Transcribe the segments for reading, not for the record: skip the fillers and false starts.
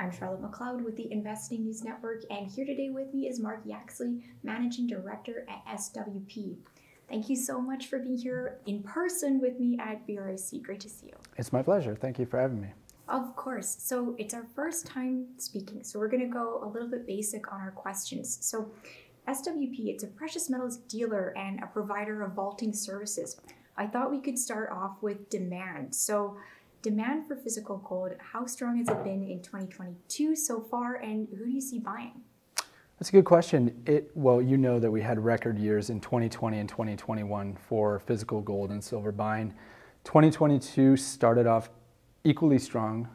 I'm Charlotte McLeod with the Investing News Network, and here today with me is Mark Yaxley, Managing Director at SWP. Thank you so much for being here in person with me at BRIC. Great to see you. It's my pleasure. Thank you for having me. Of course. So it's our first time speaking, so we're going to go a little bit basic on our questions. So SWP, it's a precious metals dealer and a provider of vaulting services. I thought we could start off with demand. So demand for physical gold, how strong has it been in 2022 so far, and who do you see buying? That's a good question. Well, you know that we had record years in 2020 and 2021 for physical gold and silver buying. 2022 started off equally strong,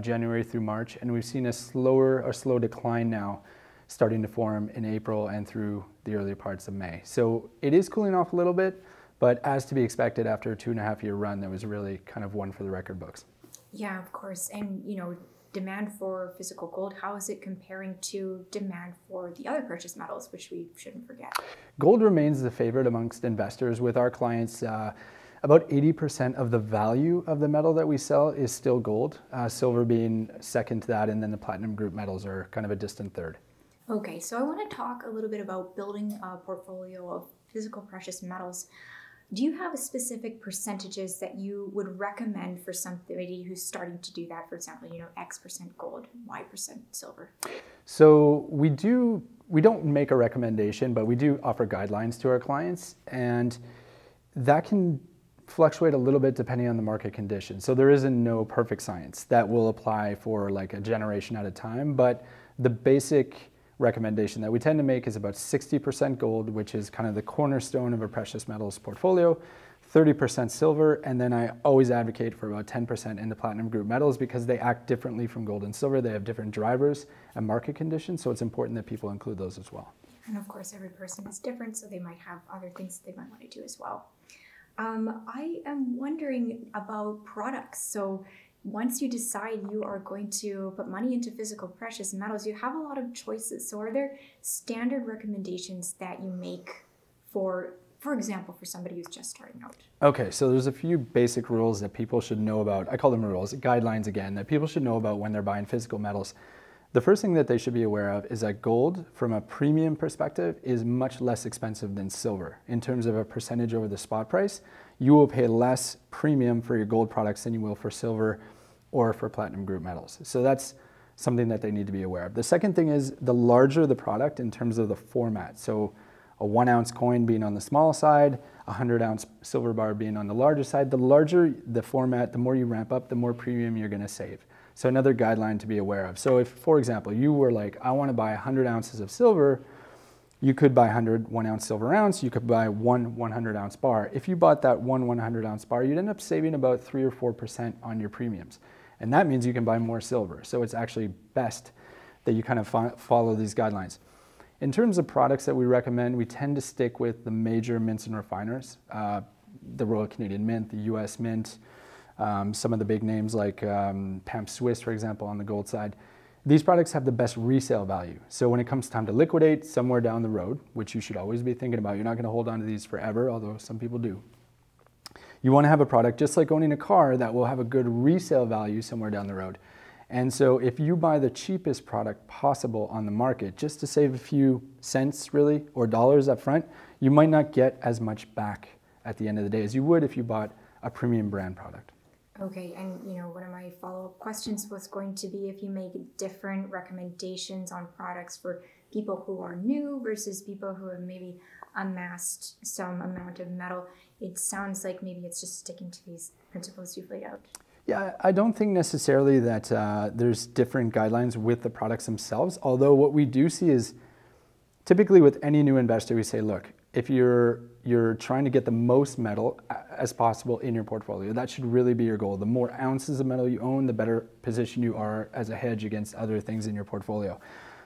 January through March, and we've seen a slow decline now starting to form in April and through the earlier parts of May. So it is cooling off a little bit, but as to be expected after a 2.5-year run, that was really kind of one for the record books. Yeah, of course. And, demand for physical gold, how is it comparing to demand for the other precious metals, which we shouldn't forget? Gold remains the favorite amongst investors. With our clients, about 80% of the value of the metal that we sell is still gold, silver being second to that, and then the platinum group metals are kind of a distant third. Okay, so I want to talk a little bit about building a portfolio of physical precious metals. Do you have specific percentages that you would recommend for somebody who's starting to do that? For example, X% gold, Y% silver. So we don't make a recommendation, but we do offer guidelines to our clients, and that can fluctuate a little bit depending on the market conditions. So there isn't no perfect science that will apply for like a generation at a time, but the basic recommendation that we tend to make is about 60% gold, which is kind of the cornerstone of a precious metals portfolio, 30% silver, and then I always advocate for about 10% in the platinum group metals because they act differently from gold and silver. They have different drivers and market conditions, so it's important that people include those as well. And of course, every person is different, so they might have other things they might want to do as well. I am wondering about products. So once you decide you are going to put money into physical precious metals, you have a lot of choices. So are there standard recommendations that you make for example, for somebody who's just starting out? Okay, so there's a few basic rules that people should know about. I call them rules, guidelines again, that people should know about when they're buying physical metals. The first thing that they should be aware of is that gold, from a premium perspective, is much less expensive than silver. In terms of a percentage over the spot price, you will pay less premium for your gold products than you will for silver or for platinum group metals. So that's something that they need to be aware of. The second thing is the larger the product in terms of the format. So a 1 ounce coin being on the small side, a 100-ounce silver bar being on the larger side, the larger the format, the more you ramp up, the more premium you're gonna save. So another guideline to be aware of. So if, for example, you were like, I wanna buy 100 ounces of silver, you could buy 100 1-ounce silver ounce, you could buy one 100-ounce bar. If you bought that one 100-ounce bar, you'd end up saving about 3 or 4% on your premiums. And that means you can buy more silver. So it's actually best that you kind of follow these guidelines. In terms of products that we recommend, we tend to stick with the major mints and refiners, the Royal Canadian Mint, the US Mint, some of the big names like PAM Swiss, for example, on the gold side. These products have the best resale value. So when it comes time to liquidate somewhere down the road, which you should always be thinking about, you're not gonna hold on to these forever, although some people do. You wanna have a product, just like owning a car, that will have a good resale value somewhere down the road. And so if you buy the cheapest product possible on the market, just to save a few cents really, or dollars up front, you might not get as much back at the end of the day as you would if you bought a premium brand product. Okay, and one of my follow-up questions was going to be if you make different recommendations on products for people who are new versus people who have maybe amassed some amount of metal. It sounds like maybe it's just sticking to these principles you've laid out. Yeah, I don't think necessarily that there's different guidelines with the products themselves, although what we do see is typically with any new investor, we say, look, if you're trying to get the most metal as possible in your portfolio, that should really be your goal. The more ounces of metal you own, the better position you are as a hedge against other things in your portfolio.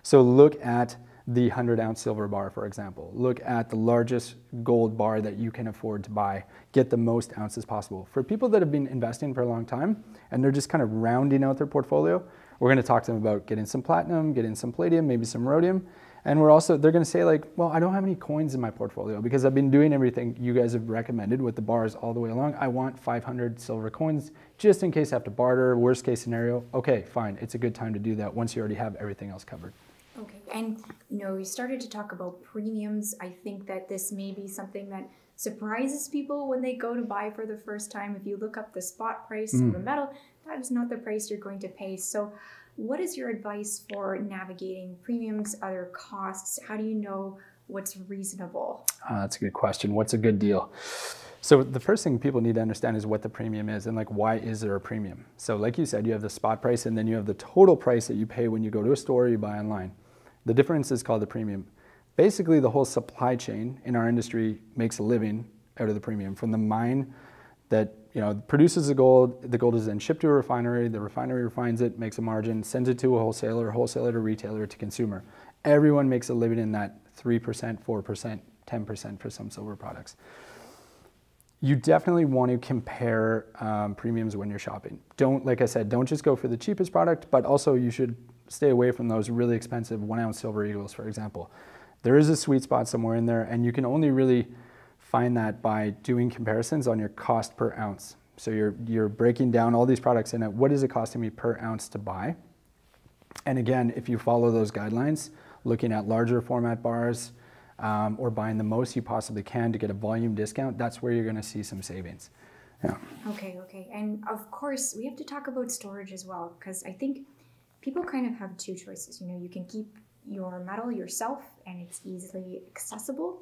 So look at the 100-ounce silver bar, for example. Look at the largest gold bar that you can afford to buy. Get the most ounces possible. For people that have been investing for a long time and they're just kind of rounding out their portfolio, we're going to talk to them about getting some platinum, getting some palladium, maybe some rhodium, And they're going to say like, well, I don't have any coins in my portfolio because I've been doing everything you guys have recommended with the bars all the way along. I want 500 silver coins just in case I have to barter, worst case scenario. Okay, fine. It's a good time to do that once you already have everything else covered. Okay, and we started to talk about premiums. I think that this may be something that surprises people when they go to buy for the first time. If you look up the spot price of a metal, that is not the price you're going to pay. So what is your advice for navigating premiums, other costs? How do you know what's reasonable? That's a good question. What's a good deal? So the first thing people need to understand is what the premium is and like why is there a premium? So like you said, you have the spot price and then you have the total price that you pay when you go to a store or you buy online. The difference is called the premium. Basically, the whole supply chain in our industry makes a living out of the premium. From the mine that produces the gold is then shipped to a refinery, the refinery refines it, makes a margin, sends it to a wholesaler to retailer to consumer. Everyone makes a living in that 3%, 4%, 10% for some silver products. You definitely want to compare premiums when you're shopping. Like I said, don't just go for the cheapest product, but also you should stay away from those really expensive 1 ounce silver eagles, for example. There is a sweet spot somewhere in there, and you can only really find that by doing comparisons on your cost per ounce. So you're breaking down all these products in it. What is it costing me per ounce to buy? And again, if you follow those guidelines, looking at larger format bars or buying the most you possibly can to get a volume discount, that's where you're going to see some savings. Yeah. Okay. And of course, we have to talk about storage as well, because I think people kind of have two choices. You can keep your metal yourself and it's easily accessible,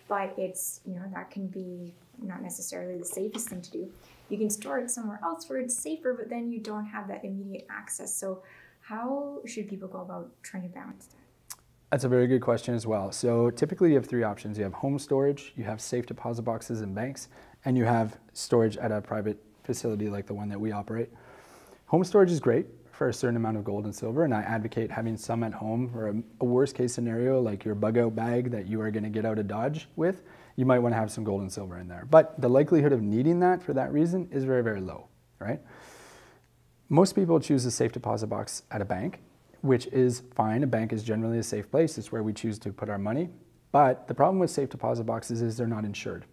but it's, that can be not necessarily the safest thing to do. You can store it somewhere else where it's safer, but then you don't have that immediate access. So how should people go about trying to balance that? That's a very good question as well. So typically you have three options. You have home storage, you have safe deposit boxes in banks, and you have storage at a private facility like the one that we operate. Home storage is great for a certain amount of gold and silver, and I advocate having some at home for a worst case scenario, like your bug out bag that you are going to get out of Dodge with. You might want to have some gold and silver in there. But the likelihood of needing that for that reason is very, very low, right? Most people choose a safe deposit box at a bank, which is fine. A bank is generally a safe place. It's where we choose to put our money. But the problem with safe deposit boxes is they're not insured.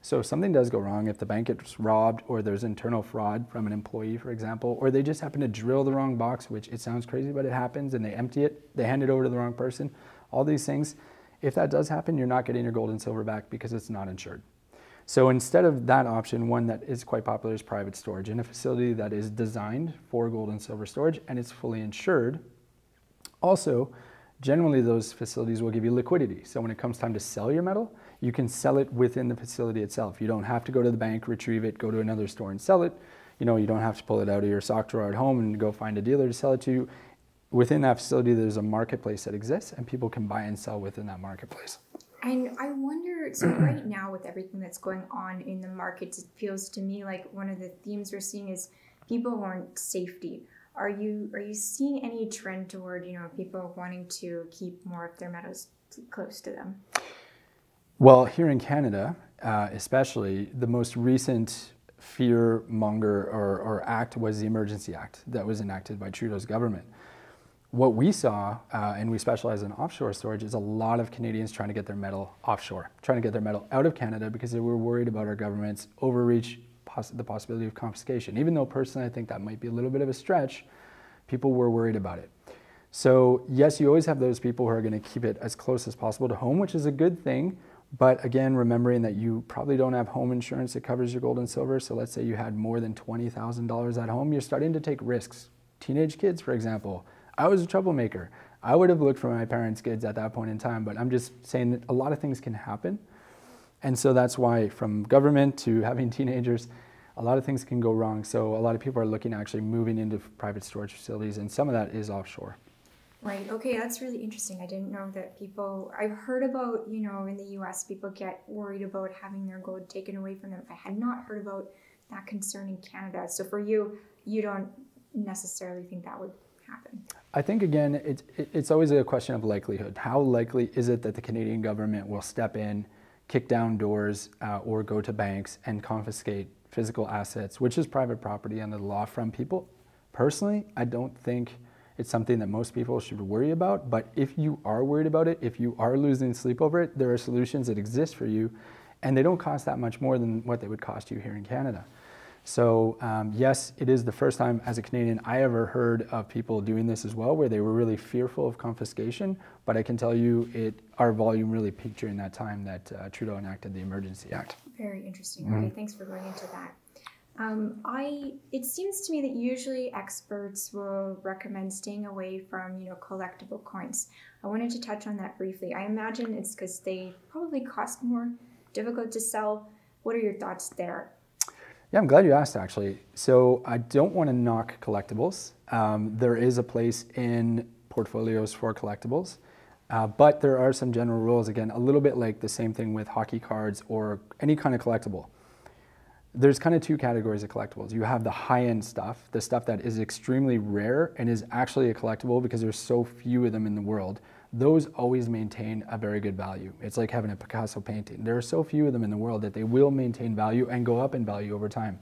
So if something does go wrong, if the bank gets robbed or there's internal fraud from an employee, for example, or they just happen to drill the wrong box, which it sounds crazy, but it happens, and they empty it, they hand it over to the wrong person, all these things, if that does happen, you're not getting your gold and silver back because it's not insured. So instead of that option, one that is quite popular is private storage in a facility that is designed for gold and silver storage and it's fully insured. Also, generally those facilities will give you liquidity. So when it comes time to sell your metal, you can sell it within the facility itself. You don't have to go to the bank, retrieve it, go to another store and sell it. You don't have to pull it out of your sock drawer at home and go find a dealer to sell it to you. Within that facility, there's a marketplace that exists and people can buy and sell within that marketplace. And I wonder, so right now with everything that's going on in the markets, it feels to me like one of the themes we're seeing is people want safety. Are you seeing any trend toward, people wanting to keep more of their metals close to them? Well, here in Canada, especially, the most recent fear monger or act was the Emergency Act that was enacted by Trudeau's government. What we saw, and we specialize in offshore storage, is a lot of Canadians trying to get their metal offshore, trying to get their metal out of Canada because they were worried about our government's overreach, the possibility of confiscation. Even though personally I think that might be a little bit of a stretch, people were worried about it. So yes, you always have those people who are going to keep it as close as possible to home, which is a good thing. But again, remembering that you probably don't have home insurance that covers your gold and silver. So let's say you had more than $20,000 at home, you're starting to take risks. Teenage kids, for example. I was a troublemaker. I would have looked for my parents' kids at that point in time, but I'm just saying that a lot of things can happen. And so that's why from government to having teenagers, a lot of things can go wrong. So a lot of people are looking at actually moving into private storage facilities, and some of that is offshore. Right. Okay, that's really interesting. I didn't know that people, I've heard about, in the US, people get worried about having their gold taken away from them. I had not heard about that concern in Canada. So for you, you don't necessarily think that would happen? I think, again, it's always a question of likelihood. How likely is it that the Canadian government will step in, kick down doors, or go to banks and confiscate physical assets, which is private property under the law, from people? Personally, I don't think it's something that most people should worry about. But if you are worried about it, if you are losing sleep over it, there are solutions that exist for you, and they don't cost that much more than what they would cost you here in Canada. So yes, it is the first time as a Canadian I ever heard of people doing this as well, where they were really fearful of confiscation. But I can tell you, our volume really peaked during that time that Trudeau enacted the Emergency Act. Very interesting. Okay, thanks for going into that. It seems to me that usually experts will recommend staying away from, collectible coins. I wanted to touch on that briefly. I imagine it's because they probably cost more, difficult to sell. What are your thoughts there? Yeah, I'm glad you asked, actually. So I don't want to knock collectibles. There is a place in portfolios for collectibles, but there are some general rules, again, a little bit like the same thing with hockey cards or any kind of collectible. There's kind of two categories of collectibles. You have the high-end stuff, the stuff that is extremely rare and is actually a collectible because there's so few of them in the world. Those always maintain a very good value. It's like having a Picasso painting. There are so few of them in the world that they will maintain value and go up in value over time.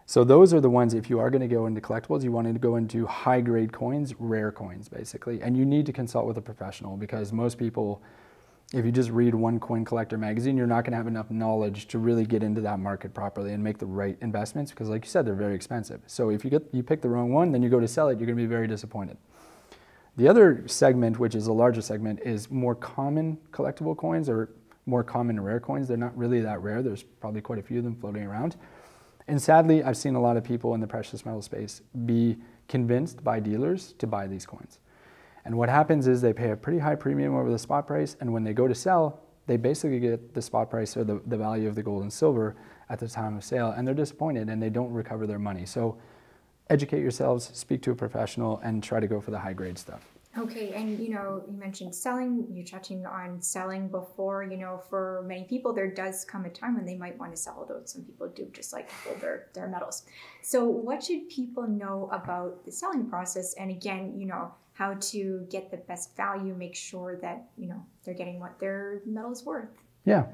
So those are the ones, if you are going to go into collectibles, you want to go into high-grade coins, rare coins, basically. And you need to consult with a professional, because most people, if you just read one coin collector magazine, you're not going to have enough knowledge to really get into that market properly and make the right investments, because like you said, they're very expensive. So if you pick the wrong one, then you go to sell it, you're going to be very disappointed. The other segment, which is a larger segment, is more common collectible coins, or more common rare coins. They're not really that rare. There's probably quite a few of them floating around. And sadly, I've seen a lot of people in the precious metal space be convinced by dealers to buy these coins. And what happens is they pay a pretty high premium over the spot price, and when they go to sell, they basically get the spot price or the value of the gold and silver at the time of sale, and they're disappointed and they don't recover their money. So educate yourselves, speak to a professional, and try to go for the high grade stuff. Okay, and you mentioned selling, you're touching on selling before, for many people there does come a time when they might want to sell, although some people do just like to hold their metals. So what should people know about the selling process, and again, how to get the best value, make sure that, they're getting what their metal's worth? Yeah.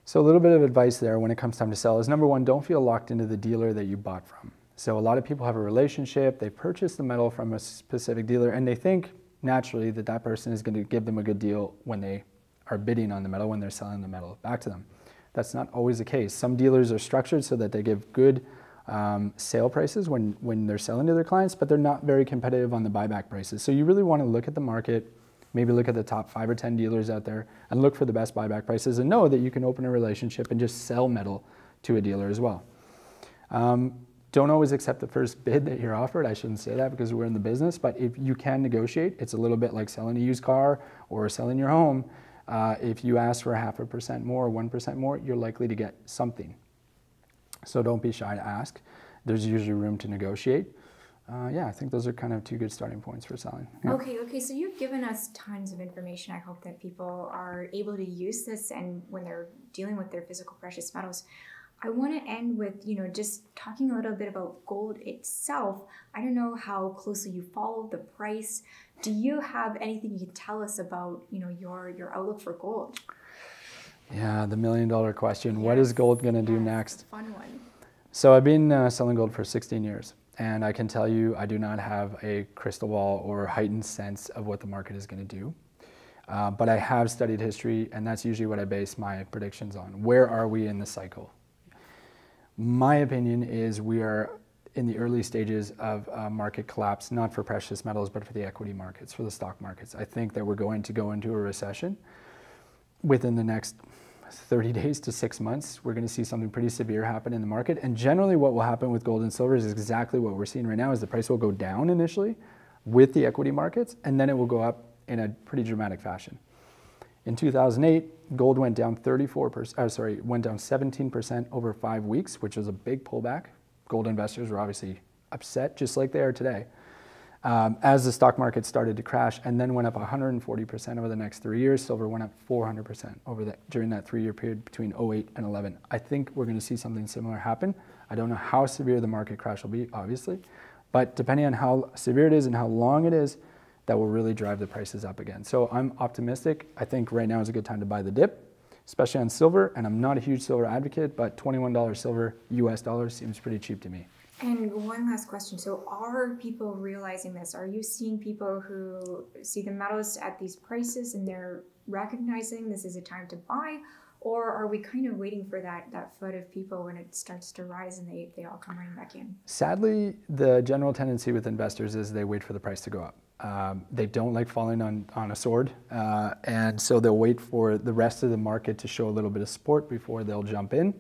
So a little bit of advice there when it comes time to sell is, number one, don't feel locked into the dealer that you bought from. So a lot of people have a relationship, they purchase the metal from a specific dealer, and they think naturally that that person is going to give them a good deal when they are bidding on the metal, when they're selling the metal back to them. That's not always the case. Some dealers are structured so that they give good sale prices when they're selling to their clients, but they're not very competitive on the buyback prices. So you really want to look at the market, maybe look at the top 5 or 10 dealers out there and look for the best buyback prices, and know that you can open a relationship and just sell metal to a dealer as well. Don't always accept the first bid that you're offered. I shouldn't say that because we're in the business, but if you can negotiate, it's a little bit like selling a used car or selling your home. If you ask for 0.5% more or 1% more, you're likely to get something. So don't be shy to ask. There's usually room to negotiate. Yeah, I think those are kind of 2 good starting points for selling. Yeah. Okay, so you've given us tons of information. I hope that people are able to use this, and when they're dealing with their physical precious metals. I want to end with, just talking a little bit about gold itself. I don't know how closely you follow the price. Do you have anything you can tell us about, your outlook for gold? Yeah, the $1 million question. Yes. What is gold going to do next? Fun one. So I've been selling gold for 16 years, and I can tell you I do not have a crystal ball or heightened sense of what the market is going to do. But I have studied history, and that's usually what I base my predictions on. Where are we in the cycle? My opinion is we are in the early stages of a market collapse, not for precious metals, but for the equity markets, for the stock markets. I think that we're going to go into a recession within the next 30 days to 6 months. We're going to see something pretty severe happen in the market. And generally what will happen with gold and silver is exactly what we're seeing right now, is the price will go down initially with the equity markets, and then it will go up in a pretty dramatic fashion. In 2008, gold went down 17% over 5 weeks, which was a big pullback. Gold investors were obviously upset, just like they are today, as the stock market started to crash, and then went up 140% over the next 3 years. Silver went up 400% during that 3-year period between 2008 and 2011. I think we're going to see something similar happen. I don't know how severe the market crash will be, obviously, but depending on how severe it is and how long it is, that will really drive the prices up again. So I'm optimistic. I think right now is a good time to buy the dip, especially on silver. And I'm not a huge silver advocate, but $21 silver US dollars seems pretty cheap to me. And one last question. So are people realizing this? Are you seeing people who see the metals at these prices and they're recognizing this is a time to buy? Or are we kind of waiting for that flood of people when it starts to rise and they all come running back in? Sadly, the general tendency with investors is they wait for the price to go up. They don't like falling on a sword, and so they'll wait for the rest of the market to show a little bit of support before they'll jump in.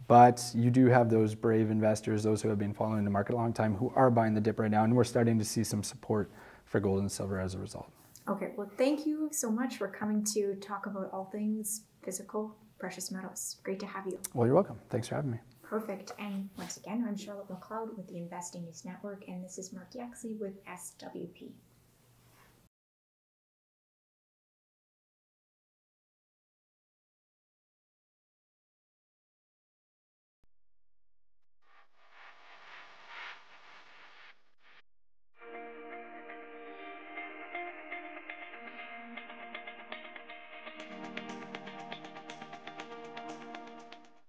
But you do have those brave investors, those who have been following the market a long time, who are buying the dip right now, and we're starting to see some support for gold and silver as a result. Okay, well, thank you so much for coming to talk about all things physical precious metals. Great to have you. Well, you're welcome. Thanks for having me. Perfect. And once again, I'm Charlotte McLeod with the Investing News Network, and this is Mark Yaxley with SWP.